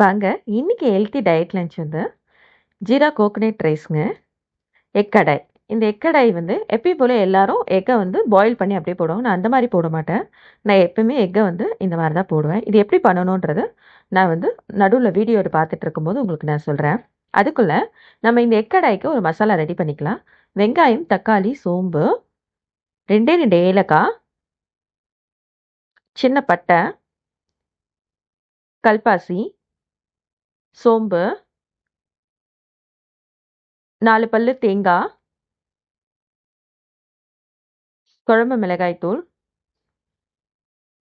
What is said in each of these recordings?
வாங்க இன்னைக்கு healthy diet lunch வந்து ஜீரா கோகனட் ரைஸ்ங்க. எக் கடாய். இந்த எக் கடாய் வந்து எப்பயும் போல் எல்லாரும் எக்கை வந்து பாயில் பண்ணி அப்படியே போடுவாங்க. நான் அந்த மாதிரி போட மாட்டேன். நான் எப்பவுமே எக்கை வந்து இந்த மாதிரி தான் போடுவேன். இது எப்படி பண்ணணுன்றது நான் வந்து நடுவில் வீடியோ பார்த்துட்டு இருக்கும்போது உங்களுக்கு நான் சொல்கிறேன். அதுக்குள்ளே நம்ம இந்த எக் கடாய்க்கு ஒரு மசாலா ரெடி பண்ணிக்கலாம். வெங்காயம், தக்காளி, சோம்பு, ரெண்டே 2 ஏலக்காய், சின்ன பட்டை, கல்பாசி, சோம்பு, 4 பல்லு தேங்காய், குழம்பு மிளகாய்த்தூள்,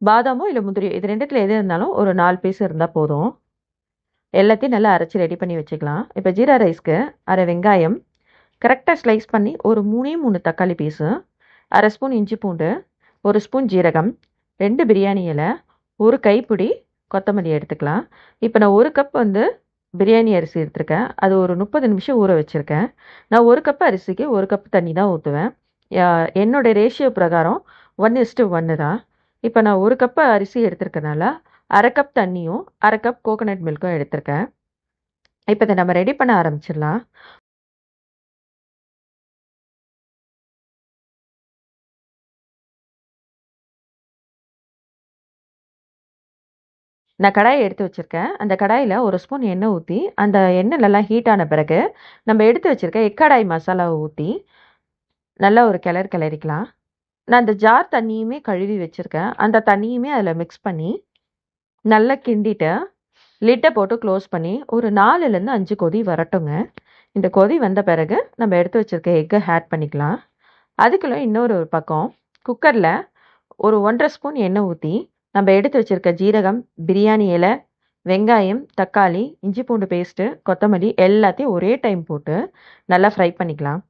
பாதாமோ இல்லை முந்திரியோ இது ரெண்டுத்தில் எது இருந்தாலும் ஒரு 4 பீஸ் இருந்தால் போதும். எல்லாத்தையும் நல்லா அரைச்சி ரெடி பண்ணி வச்சுக்கலாம். இப்போ ஜீரா ரைஸ்க்கு அரை வெங்காயம் கரெக்டாக ஸ்லைஸ் பண்ணி ஒரு 3 தக்காளி பீஸு, அரை ஸ்பூன் இஞ்சி பூண்டு, 1 ஸ்பூன் ஜீரகம், 2 பிரியாணி இலை, ஒரு கைப்பிடி கொத்தமல்லி எடுத்துக்கலாம். இப்போ நான் 1 கப் வந்து பிரியாணி அரிசி எடுத்திருக்கேன். அது ஒரு 30 நிமிஷம் ஊற வச்சுருக்கேன். நான் 1 கப் அரிசிக்கு 1 கப் தண்ணி தான் ஊற்றுவேன். என்னோடய ரேஷியோ பிரகாரம் 1:1 தான். இப்போ நான் 1 கப் அரிசி எடுத்திருக்கனால அரை கப் தண்ணியும் அரை கப் கோகனட் மில்க்கும் எடுத்திருக்கேன். இப்போ இதை நம்ம ரெடி பண்ண ஆரம்பிச்சிடலாம். நான் கடாயை எடுத்து வச்சுருக்கேன். அந்த கடாயில் ஒரு ஸ்பூன் எண்ணெய் ஊற்றி அந்த எண்ணெய்லலாம் ஹீட் ஆன பிறகு நம்ம எடுத்து வச்சுருக்க எக்கடாய் மசாலாவை ஊற்றி நல்லா ஒரு கிளறிக்கலாம். நான் அந்த ஜார் தண்ணியுமே கழுவி வச்சுருக்கேன். அந்த தண்ணியுமே அதில் மிக்ஸ் பண்ணி நல்லா கிண்டிட்டு லிட்டை போட்டு க்ளோஸ் பண்ணி ஒரு 4லேருந்து 5 கொதி வரட்டுங்க. இந்த கொதி வந்த பிறகு நம்ம எடுத்து வச்சுருக்க எக்கை ஆட் பண்ணிக்கலாம். அதுக்குள்ளே இன்னொரு பக்கம் குக்கரில் ஒரு 1.5 ஸ்பூன் எண்ணெய் ஊற்றி நம்ம எடுத்து வச்சுருக்க ஜீரகம், பிரியாணி இலை, வெங்காயம், தக்காளி, இஞ்சி பூண்டு பேஸ்ட்டு, கொத்தமல்லி எல்லாத்தையும் ஒரே டைம் போட்டு நல்லா ஃப்ரை பண்ணிக்கலாம்.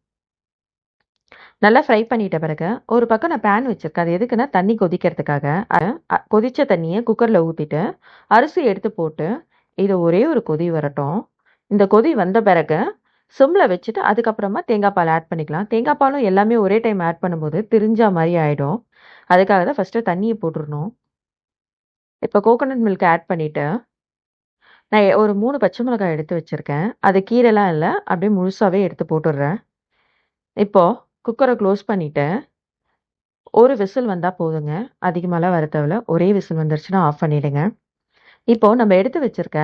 நல்லா ஃப்ரை பண்ணிட்ட பிறகு ஒரு பக்கம் நான் பேன் வச்சுருக்கேன். அது எதுக்குன்னா தண்ணி கொதிக்கிறதுக்காக. கொதித்த தண்ணியை குக்கரில் ஊற்றிட்டு அரிசி எடுத்து போட்டு இது ஒரே ஒரு கொதி வரட்டும். இந்த கொதி வந்த பிறகு சிம்மில் வச்சுட்டு அதுக்கப்புறமா தேங்காய் பால் ஆட் பண்ணிக்கலாம். தேங்காய் பாலும் எல்லாமே ஒரே டைம் ஆட் பண்ணும்போது திரிஞ்சா மாதிரி ஆகிடும். அதுக்காக தான் ஃபஸ்ட்டு தண்ணியை போட்டுடணும். இப்போ கோகோனட் மில்க் ஆட் பண்ணிவிட்டு நான் ஒரு 3 பச்சை மிளகாய் எடுத்து வச்சுருக்கேன். அது கீரைலாம் இல்லை, அப்படியே முழுசாகவே எடுத்து போட்டுடுறேன். இப்போது குக்கரை க்ளோஸ் பண்ணிவிட்டு ஒரு விசில் வந்தால் போதுங்க. அதிகமாகலாம் வர தேவையில்ல. ஒரே விசில் வந்துருச்சுன்னா ஆஃப் பண்ணிவிடுங்க. இப்போது நம்ம எடுத்து வச்சுருக்க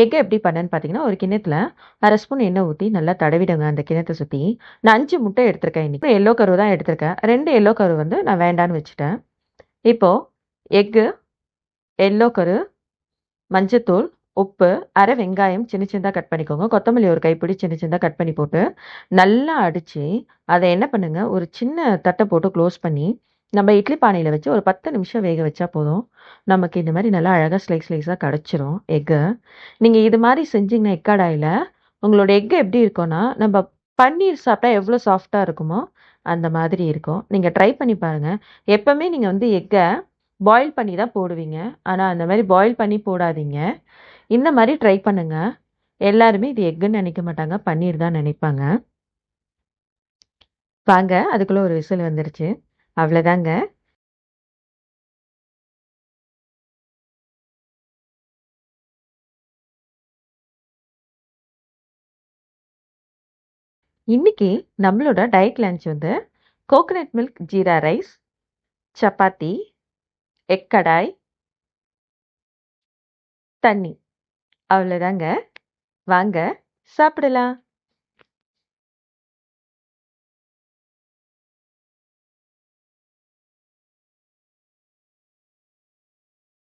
எக்கை எப்படி பண்ணேன்னு பார்த்தீங்கன்னா, ஒரு கிண்ணத்தில் அரை ஸ்பூன் எண்ணெய் ஊற்றி நல்லா தடவிடுங்க அந்த கிண்ணத்தை சுற்றி. நான் 5 முட்டை எடுத்திருக்கேன். இன்றைக்கி எல்லோ கரு தான் எடுத்திருக்கேன். 2 எல்லோ கரு வந்து நான் வேண்டான்னு வச்சுட்டேன். இப்போது எக்கு, எல்லோ கரு, மஞ்சத்தூள், உப்பு, அரை வெங்காயம் சின்ன சின்னதாக கட் பண்ணிக்கோங்க. கொத்தமல்லி ஒரு கைப்பிடி சின்ன சின்னதாக கட் பண்ணி போட்டு நல்லா அடித்து அதை என்ன பண்ணுங்கள், ஒரு சின்ன தட்டை போட்டு க்ளோஸ் பண்ணி நம்ம இட்லி பானையில் வச்சு ஒரு 10 நிமிஷம் வேக வச்சா போதும். நமக்கு இந்த மாதிரி நல்லா அழகாக ஸ்லைஸாக கிடச்சிரும் எக்கு. நீங்கள் இது மாதிரி செஞ்சிங்கன்னா எக்காடாயில் உங்களோட எக்கு எப்படி இருக்கும்னா, நம்ம பன்னீர் சாப்பிட்டா எவ்வளோ சாஃப்டாக இருக்குமோ அந்த மாதிரி இருக்கும். நீங்கள் ட்ரை பண்ணி பாருங்கள். எப்போவுமே நீங்கள் வந்து எக்கை பாயில் பண்ணி தான் போடுவீங்க. ஆனால் அந்த மாதிரி பாயில் பண்ணி போடாதீங்க. இந்த மாதிரி ட்ரை பண்ணுங்க. எல்லாருமே இது எக்குன்னு நினைக்க மாட்டாங்க, பன்னீர் தான் நினைப்பாங்க. வாங்க, அதுக்குள்ளே ஒரு விசில் வந்துருச்சு. அவ்வளோதாங்க. இன்னைக்கு நம்மளோட டயட் லஞ்ச் வந்து coconut milk jeera rice, chapati, egg kadai, தண்ணி. அவ்வளோதாங்க. வாங்க சாப்பிடலாம்.